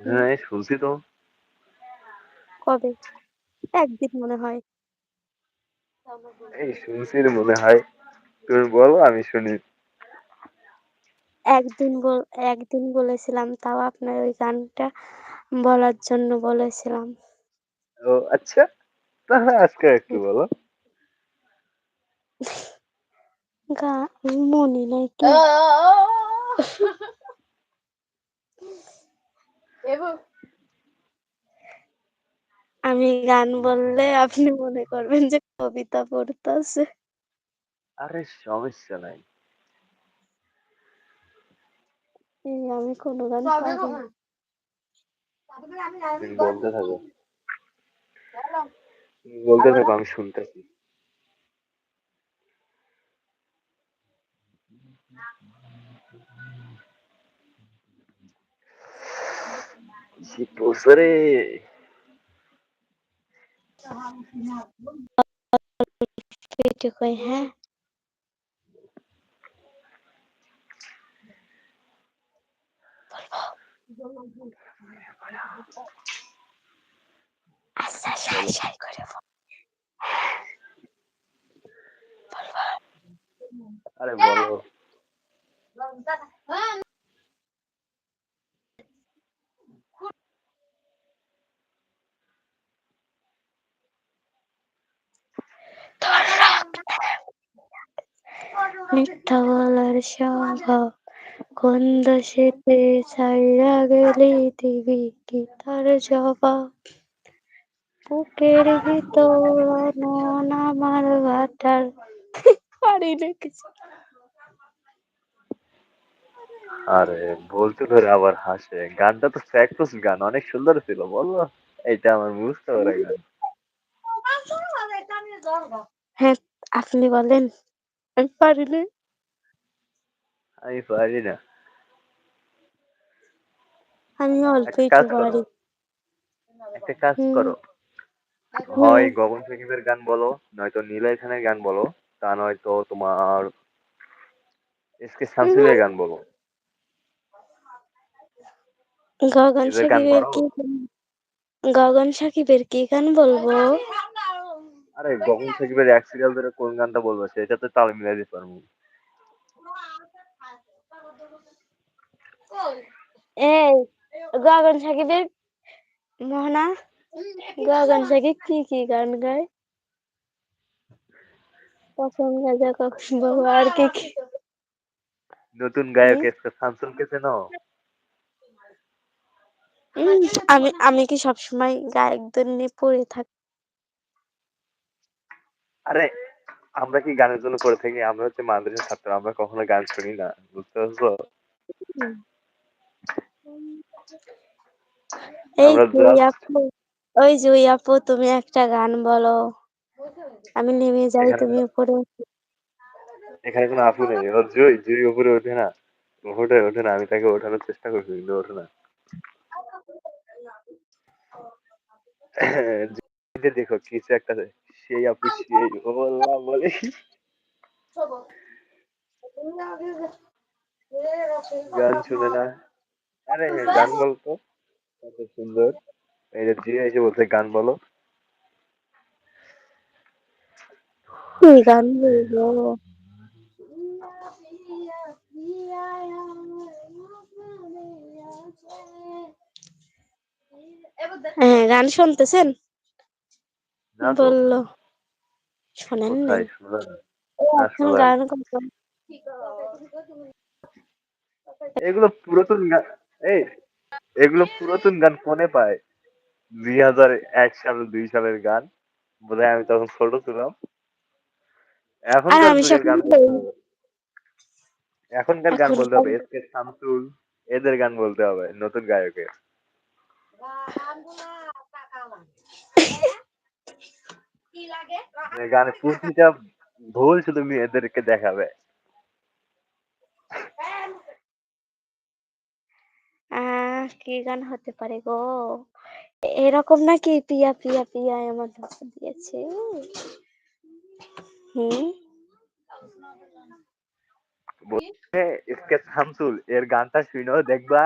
হুম, হ্যাঁ, শুনছি তো। কবে? একদিন মনে হয়। এই শুনছি রে মনে হয়। তুমি বলো আমি শুনি। একদিন বল একদিন বলেছিলাম, তাও আপনার ওই গানটা বলার জন্য বলেছিলাম। ও আচ্ছা, তাহলে আজকে একটু বলো। গা মনে নাই কি? আমি গান বললে আপনি মনে করবেন যে কবিতা পড়তাছে। আরে সমস্যা নাই। আমি কোনো গান পারি না। তুমি বলতে থাকো। তুমি বলতে থাকো আমি শুনতেছি। শীত পড়ছে রে। পেটে কই হ্যাঁ। আচ্ছা সাই বলো। সাই করে বল। আরে বলো। মিথ্যা বলার স্বভাব কোন দোষেতে ছাইড়া গেলি দিবি কি তার জবাব? বুকের ভিতর অনন আমার ভাটার। পারি না কিছু। আরে বলতে ধরে আবার হাসে। গানটা তো ফ্যাক্টস গান, অনেক সুন্দর ছিল বলো। এইটা আমার বুঝতে পারে গান। হ্যাঁ, আপনি বলেন। আমি পারি না। আমি পারি না। আমি অল্প একটা একটু কাজ করো, পারি। একটা কাজ হুম করো। হুম হয় গগন সাকিবের গান বলো, নয়তো নীলয় খানের গান বলো, তা নয়তো তোমার এস কে হুম। শামসুলের গান বলো। গগন এদের গান সাকিবের বলো। কি গগন সাকিবের কি গান বলবো? আরে গগন সাকিবের এক সিরিয়াল ধরে কোন গানটা বলবো সেটাতে তাল মিলাই দিতে পারবো। এই গগন সাকিবের মোহনা, গগন সাকিব কি কি গান গায়? কখন গাজা কখন বহু আর কি কি? নতুন হুম? গায়ক এস কে শামসুলকে চেনো? উম, আমি আমি কি সবসময় গায়কদের নিয়ে পড়ে থাকি? আরে আমরা কি গানের জন্য করে থাকি? আমরা হচ্ছে মাদ্রাসার ছাত্র, আমরা কখনো গান শুনি না, বুঝতে পারছো? এই আমরা জুই জাস্ট আপু, ওই জুই আপু তুমি একটা গান বলো, আমি নেমে যাই এখানে তুমি কোনো উপরে উঠো। এখানে কোনো আপু নেই। ও জুই জুই উপরে ওঠে না, ওঠে ওঠে না, আমি তাকে ওঠানোর চেষ্টা করছি কিন্তু ওঠে না। জুইকে দেখো কিছু একটা সেই আপু সেই ও আল্লাহ বলে। গান শুনে না। আরে গান বলতো কত সুন্দর। এই যে জিয়া এসে বলছে গান বলো। কি গান বলবো? হ্যাঁ, গান শুনতেছেন? না তো। বললো শোনেন নাই? কোথায় শুনলাম? ও না এখন শুনলাম। গান কত? এগুলো পুরাতন গান। এই এগুলো পুরাতন গান ফোনে পায়। 2001 সাল 2 সালের গান। বোধহয় আমি তখন ছোট ছিলাম। আর এখনকার আমি যুগের সকালে গান বলতে হবে। এখনকার গান এখন বলতে হবে এস কে শামসুল, এদের গান বলতে হবে নতুন গায়কের। যে গানে প্রতিটা ভুল শুধু মেয়েদেরকে দেখাবে। কি গান হতে পারে গো? এরকম নাকি পিয়া পিয়া পিয়া আমার ধোকা দিয়েছে? হুম। বলছে এস কে শামসুল এর গানটা শুনো দেখবা